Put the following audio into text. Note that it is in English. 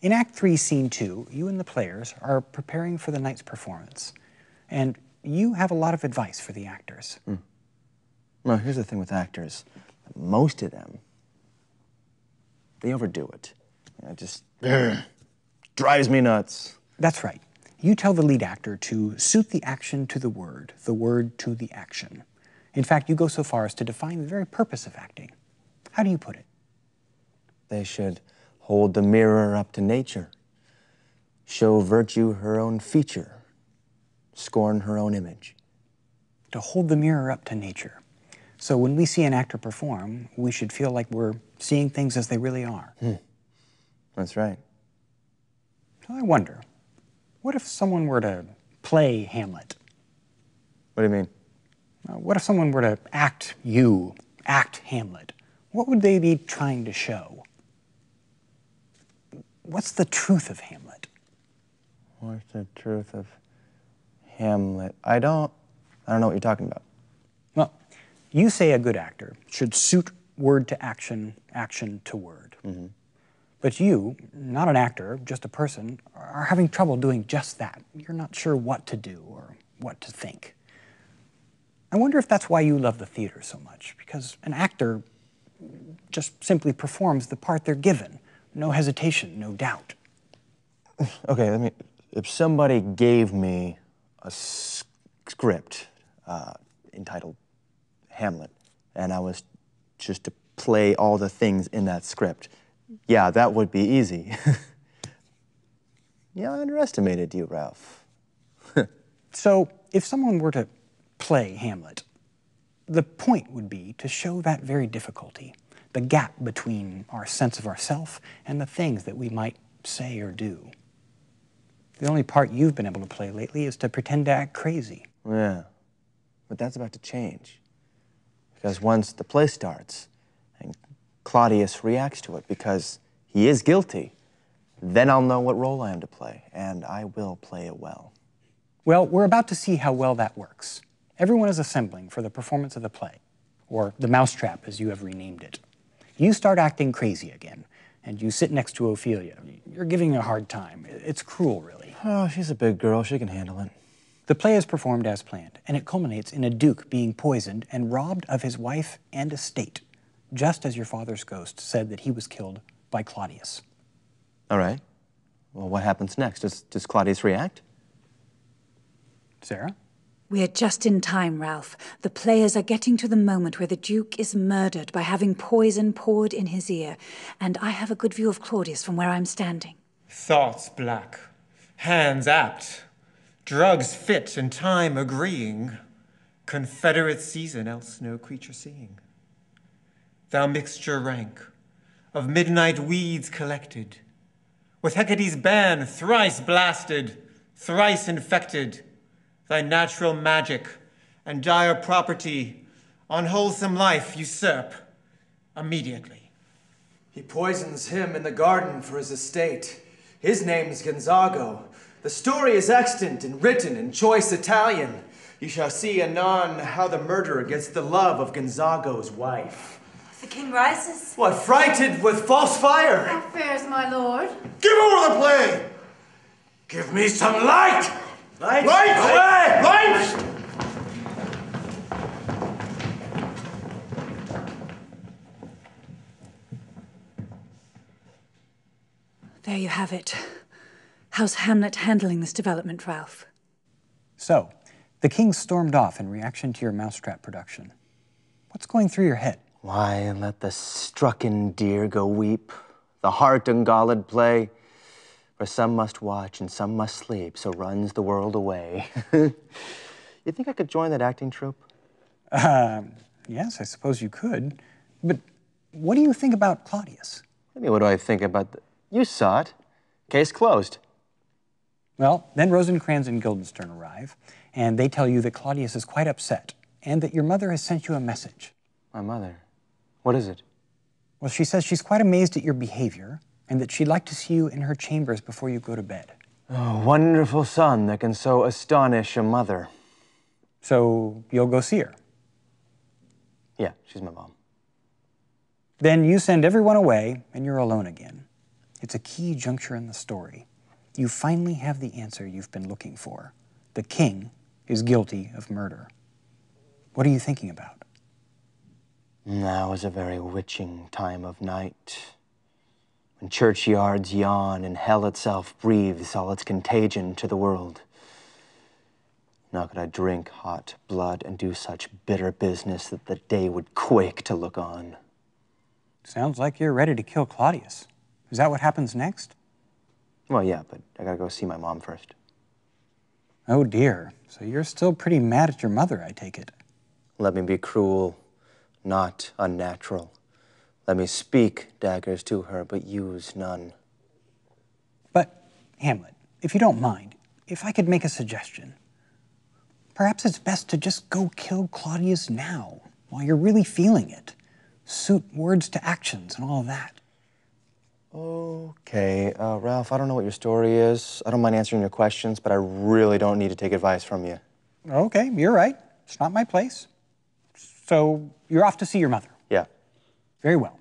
In Act 3, Scene 2, you and the players are preparing for the night's performance. And you have a lot of advice for the actors. Well, here's the thing with actors. Most of them, they overdo it. It just drives me nuts. That's right. You tell the lead actor to suit the action to the word to the action. In fact, you go so far as to define the very purpose of acting. How do you put it? They should hold the mirror up to nature, show virtue her own feature, scorn her own image. To hold the mirror up to nature. So when we see an actor perform, we should feel like we're seeing things as they really are. That's right. So I wonder, what if someone were to play Hamlet? What do you mean? What if someone were to act Hamlet? What would they be trying to show? What's the truth of Hamlet? What's the truth of Hamlet? I don't know what you're talking about. Well, you say a good actor should suit word to action, action to word. But you, not an actor, just a person, are having trouble doing just that. You're not sure what to do or what to think. I wonder if that's why you love the theater so much, because an actor just simply performs the part they're given. No hesitation, no doubt. Okay, if somebody gave me a script entitled Hamlet, and I was just to play all the things in that script, yeah, that would be easy. Yeah, I underestimated you, Ralph. So, if someone were to play Hamlet, the point would be to show that very difficulty, the gap between our sense of ourself and the things that we might say or do. The only part you've been able to play lately is to pretend to act crazy. Yeah, but that's about to change. Because once the play starts, and Claudius reacts to it because he is guilty, then I'll know what role I am to play, and I will play it well. Well, we're about to see how well that works. Everyone is assembling for the performance of the play, or the Mousetrap as you have renamed it. You start acting crazy again, and you sit next to Ophelia. You're giving her a hard time. It's cruel, really. Oh, she's a big girl. She can handle it. The play is performed as planned, and it culminates in a duke being poisoned and robbed of his wife and estate, just as your father's ghost said that he was killed by Claudius. All right. Well, what happens next? Does Claudius react? Sarah? We are just in time, Ralph. The players are getting to the moment where the Duke is murdered by having poison poured in his ear, and I have a good view of Claudius from where I'm standing. Thoughts black, hands apt, drugs fit and time agreeing, confederate season else no creature seeing. Thou mixture rank, of midnight weeds collected, with Hecate's ban thrice blasted, thrice infected, thy natural magic and dire property on wholesome life usurp immediately. He poisons him in the garden for his estate. His name's Gonzago. The story is extant and written in choice Italian. You shall see anon how the murderer gets the love of Gonzago's wife. The king rises. What, frighted with false fire? How fares my lord? Give over the play! Give me some light! Light! Light! Light! There you have it. How's Hamlet handling this development, Ralph? So, the king stormed off in reaction to your Mousetrap production. What's going through your head? Why, let the strucken deer go weep, the heart ungalled play. For some must watch and some must sleep, so runs the world away. You think I could join that acting troupe? Yes, I suppose you could. But what do you think about Claudius? I mean, what do I think about You saw it. Case closed. Well, then Rosencrantz and Guildenstern arrive, and they tell you that Claudius is quite upset, and that your mother has sent you a message. My mother? What is it? Well, she says she's quite amazed at your behavior, and that she'd like to see you in her chambers before you go to bed. Oh, wonderful son that can so astonish a mother. So you'll go see her? Yeah, she's my mom. Then you send everyone away, and you're alone again. It's a key juncture in the story. You finally have the answer you've been looking for. The king is guilty of murder. What are you thinking about? Now is a very witching time of night, when churchyards yawn and hell itself breathes all its contagion to the world. Now could I drink hot blood and do such bitter business that the day would quake to look on. Sounds like you're ready to kill Claudius. Is that what happens next? Well, yeah, but I gotta go see my mom first. Oh dear, so you're still pretty mad at your mother, I take it. Let me be cruel, not unnatural. Let me speak daggers to her, but use none. But, Hamlet, if you don't mind, if I could make a suggestion. Perhaps it's best to just go kill Claudius now, while you're really feeling it. Suit words to actions and all of that. Okay, Ralph, I don't know what your story is. I don't mind answering your questions, but I really don't need to take advice from you. Okay, you're right. It's not my place. So, you're off to see your mother. Yeah. Very well.